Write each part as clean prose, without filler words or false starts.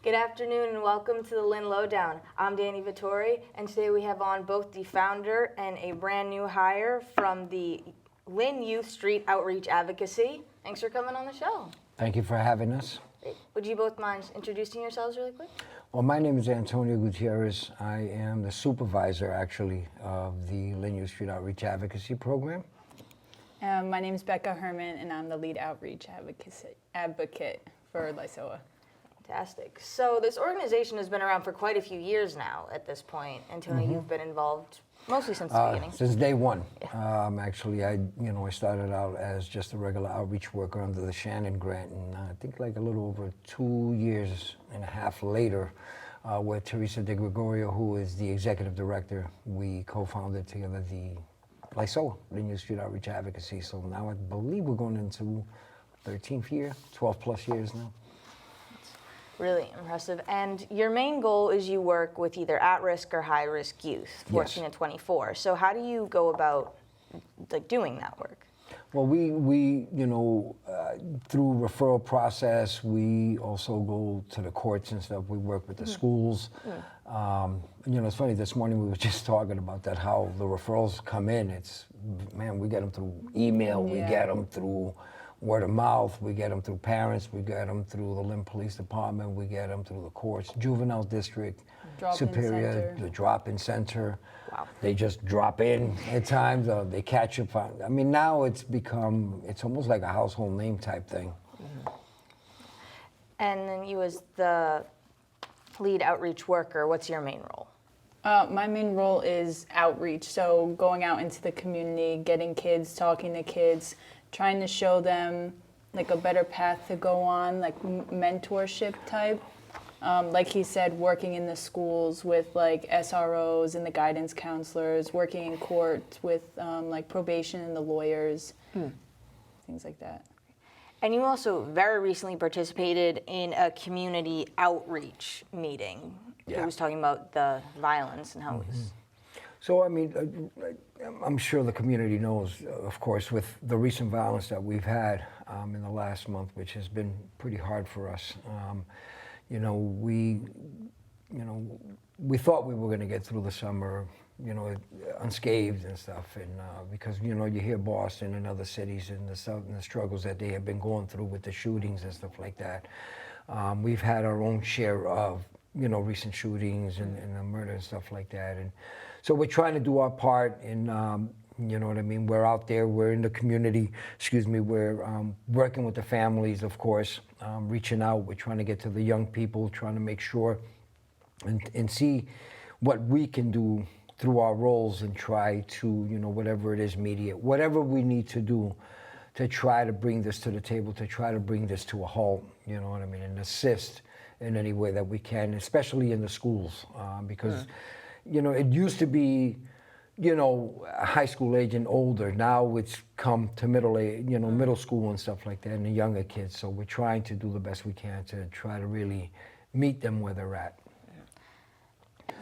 Good afternoon and welcome to the Lynn Lowdown. I'm Danny Vittori, and today we have on both the founder and a brand new hire from the Lynn Youth Street Outreach Advocacy. Thanks for coming on the show. Thank you for having us. Great. Would you both mind introducing yourselves really quick? Well, my name is Antonio Gutierrez. I am the supervisor, actually, of the Lynn Youth Street Outreach Advocacy Program. My name is Rebecca Hermann, and I'm the lead outreach advocate for L.Y.S.O.A. Fantastic. So this organization has been around for quite a few years now at this point. Antonio, you've been involved mostly since the beginning. Since day one. Actually, I started out as just a regular outreach worker under the Shannon grant, and I think like a little over 2 years and a half later, with Teresa De Gregorio, who is the executive director, we co-founded together the L.Y.S.O.A, Lynn Youth Street Outreach Advocacy. So now I believe we're going into 13th year, 12 plus years now. Really impressive. And your main goal is you work with either at-risk or high-risk youth, 14 and 24. So how do you go about doing that work? Well, we through referral process, we also go to the courts and stuff. We work with the schools. It's funny, this morning we were just talking about that, how the referrals come in. We get them through email, we get them through word of mouth, we get them through parents, we get them through the Lynn Police Department, we get them through the courts, juvenile district, Superior, the drop-in center. Wow. They just drop in at times, or they catch up. I mean, now it's almost like a household name type thing. And then you as the lead outreach worker, what's your main role? My main role is outreach, so going out into the community, getting kids, talking to kids, trying to show them like a better path to go on, like mentorship type. Like he said, working in the schools with like SROs and the guidance counselors, working in court with like probation and the lawyers, things like that. And you also very recently participated in a community outreach meeting. Yeah. It was talking about the violence and how it was. So, I mean, I'm sure the community knows, of course, with the recent violence that we've had in the last month, which has been pretty hard for us. We thought we were going to get through the summer, unscathed and stuff, and because you hear Boston and other cities and the struggles that they have been going through with the shootings and stuff like that. We've had our own share of recent shootings and the murder and stuff like that, and so we're trying to do our part, and you know what I mean. We're out there. We're in the community. We're working with the families, of course, reaching out. We're trying to get to the young people, trying to make sure and see what we can do through our roles, and try to, whatever it is, media, whatever we need to do to try to bring this to the table, to try to bring this to a halt, you know what I mean, and assist in any way that we can, especially in the schools, because, it used to be, high school age and older. Now it's come to middle age, middle school and stuff like that, and the younger kids. So we're trying to do the best we can to try to really meet them where they're at.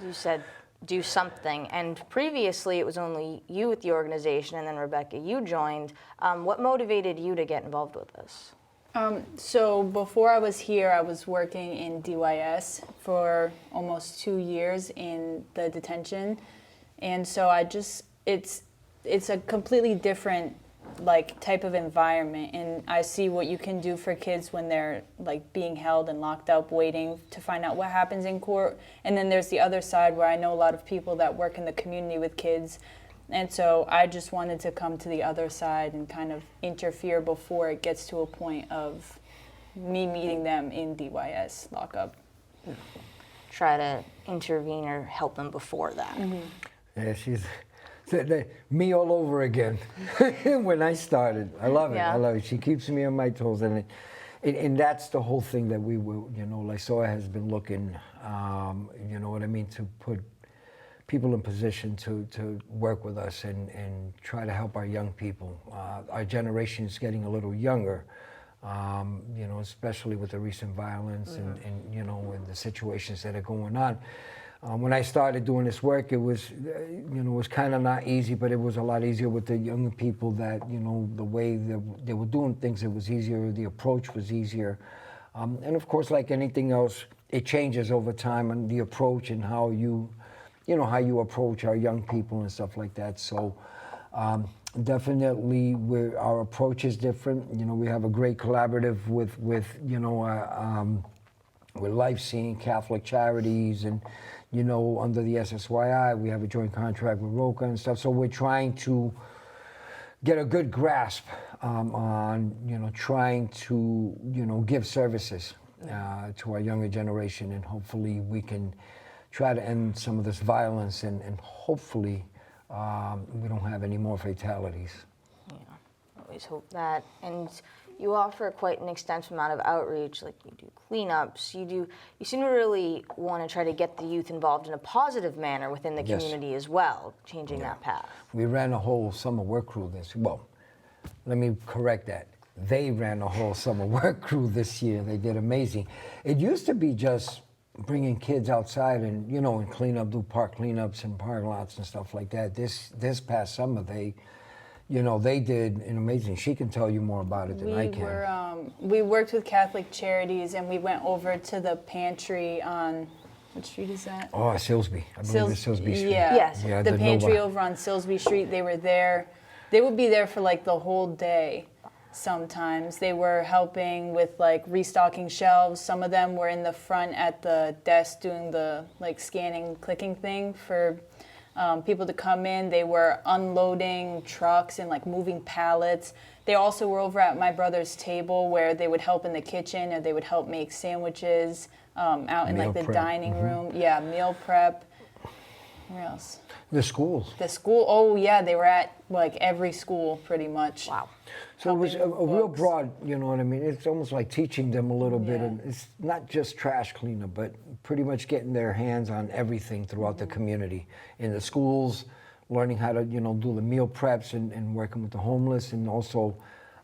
You said do something, and previously it was only you with the organization, and then Rebecca, you joined. What motivated you to get involved with this? So before I was here, I was working in DYS for almost 2 years in the detention. And so it's a completely different like type of environment, and I see what you can do for kids when they're like being held and locked up waiting to find out what happens in court. And then there's the other side where I know a lot of people that work in the community with kids, and so I just wanted to come to the other side and kind of interfere before it gets to a point of me meeting them in DYS lockup. Try to intervene or help them before that. Yeah, she's me all over again. When I started, I love it. Yeah. I love it. She keeps me on my toes, and that's the whole thing that we will. L.Y.S.O.A has been looking, to put people in position to work with us and try to help our young people. Our generation is getting a little younger, especially with the recent violence and the situations that are going on. When I started doing this work, it was, it was kind of not easy, but it was a lot easier with the younger people that, the way they were doing things, it was easier, the approach was easier. And of course, like anything else, it changes over time and the approach and how how you approach our young people and stuff like that. So definitely our approach is different. We have a great collaborative with L.Y.S.O.A, Catholic Charities, and under the SSYI we have a joint contract with Roca and stuff. So we're trying to get a good grasp on trying to give services to our younger generation, and hopefully we can try to end some of this violence, and hopefully we don't have any more fatalities. Yeah, always hope that. And you offer quite an extensive amount of outreach, like you do cleanups, you seem to really want to try to get the youth involved in a positive manner within the community as well, changing that path. We ran a whole summer work crew let me correct that. They ran a whole summer work crew this year. They did amazing. It used to be just bringing kids outside and, and do park cleanups and park lots and stuff like that. This past summer, they did an amazing. She can tell you more about it than I can. We worked with Catholic Charities, and we went over to the pantry on, what street is that? Oh, Silsby. I believe it's Silsby Street. Yeah. Yes. Yeah, the pantry over on Silsby Street. They were there. They would be there for like the whole day. Sometimes they were helping with like restocking shelves. Some of them were in the front at the desk doing the like scanning, clicking thing for people to come in. They were unloading trucks and like moving pallets. They also were over at my brother's table where they would help in the kitchen, or they would help make sandwiches out in like the dining room. Yeah, meal prep. Where else? The schools. The school. Oh yeah, they were at like every school pretty much. Wow. So it was a real broad, you know what I mean? It's almost like teaching them a little bit. And it's not just trash cleanup, but pretty much getting their hands on everything throughout the community. In the schools, learning how to, do the meal preps and working with the homeless, and also,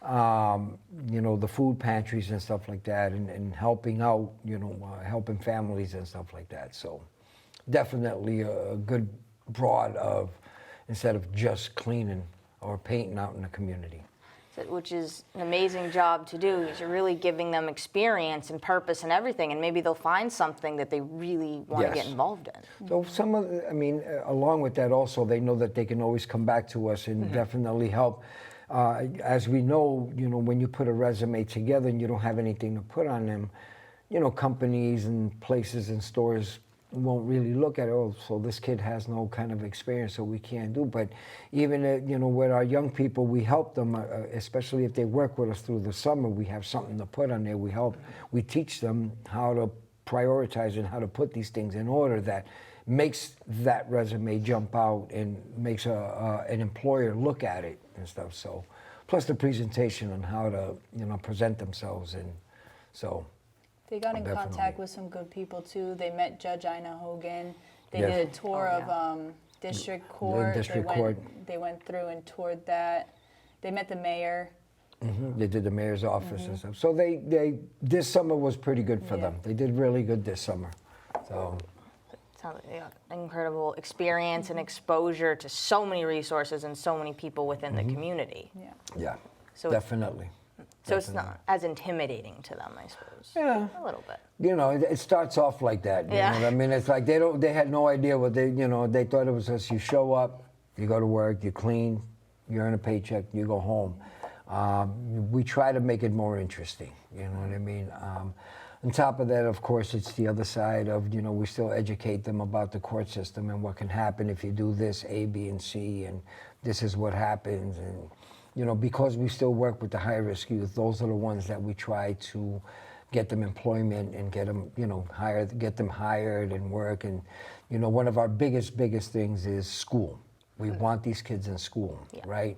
the food pantries and stuff like that, and helping out, helping families and stuff like that. So definitely a good broad of, instead of just cleaning or painting out in the community. Which is an amazing job to do, because you're really giving them experience and purpose and everything, and maybe they'll find something that they really want to get involved in. So along with that also, they know that they can always come back to us and definitely help. As we know, when you put a resume together and you don't have anything to put on them, companies and places and stores won't really look at it. Oh, so this kid has no kind of experience, so we can't do. But even with our young people, we help them, especially if they work with us through the summer. We have something to put on there. We teach them how to prioritize and how to put these things in order that makes that resume jump out and makes an employer look at it and stuff. So, plus the presentation on how to present themselves, and so. They got in contact with some good people too. They met Judge Ina Hogan. They did a tour of District Court. They went through and toured that. They met the mayor. They did the mayor's office and stuff. So they this summer was pretty good for them. They did really good this summer. So. Sounds like an incredible experience and exposure to so many resources and so many people within the community. Yeah, so definitely. So it's not as intimidating to them, I suppose. Yeah. A little bit. It starts off like that. You know what I mean? It's like they had no idea what they thought it was just you show up, you go to work, you clean, you earn a paycheck, you go home. We try to make it more interesting, you know what I mean? On top of that, of course, it's the other side of, we still educate them about the court system and what can happen if you do this, A, B, and C, and this is what happens. And, because we still work with the high-risk youth, those are the ones that we try to get them employment and get them, get them hired and work. And, one of our biggest things is school. We want these kids in school, right?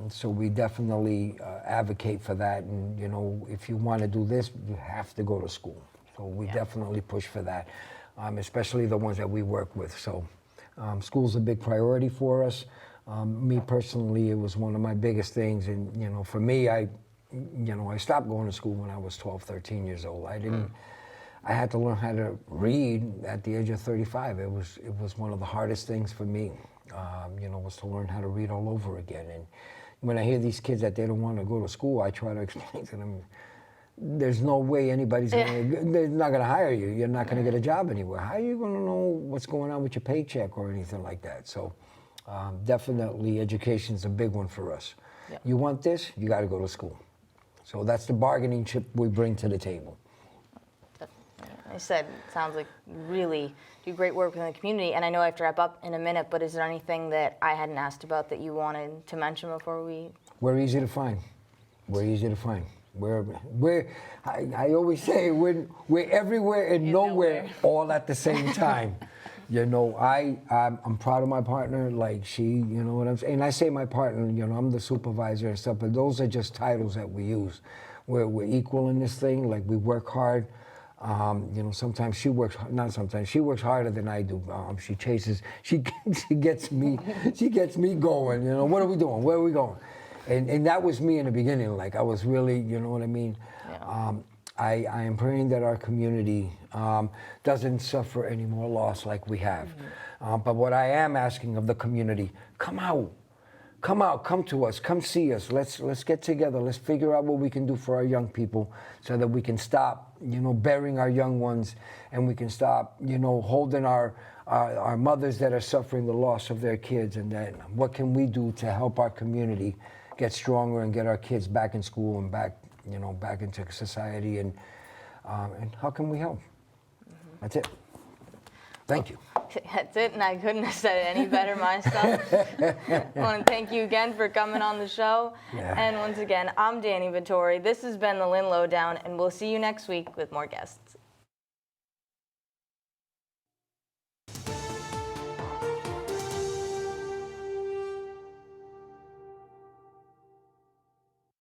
So we definitely advocate for that. And, if you want to do this, you have to go to school. So we definitely push for that, especially the ones that we work with. So school's a big priority for us. Me personally, it was one of my biggest things. And, for me, I stopped going to school when I was 12, 13 years old. I had to learn how to read at the age of 35. It was one of the hardest things for me, was to learn how to read all over again. And when I hear these kids that they don't want to go to school, I try to explain to them, there's no way anybody's they're not gonna hire you. You're not gonna get a job anywhere. How are you gonna know what's going on with your paycheck or anything like that? So definitely education's a big one for us. Yeah. You want this, you gotta go to school. So that's the bargaining chip we bring to the table. I said, it sounds like you really do great work within the community, and I know I have to wrap up in a minute, but is there anything that I hadn't asked about that you wanted to mention before we? We're easy to find. We're easy to find. I always say we're everywhere and nowhere all at the same time. You know, I'm proud of my partner, like she, you know what I'm saying? And I say my partner, you know, I'm the supervisor and stuff, but those are just titles that we use. We're equal in this thing, like we work hard. You know, sometimes she works, not sometimes, she works harder than I do. She gets me going, you know, what are we doing? Where are we going? And that was me in the beginning, like I was really, you know what I mean? Yeah. I am praying that our community doesn't suffer any more loss like we have. But what I am asking of the community, come out, come to us, come see us. Let's get together. Let's figure out what we can do for our young people so that we can stop, you know, burying our young ones, and we can stop, you know, holding our mothers that are suffering the loss of their kids. And then what can we do to help our community get stronger and get our kids back in school and back, you know, back into society, and how can we help? That's it. Thank you. That's it, and I couldn't have said it any better myself. I want to thank you again for coming on the show. Yeah. And once again, I'm Danny Vittori. This has been the Lynn Lowdown, and we'll see you next week with more guests.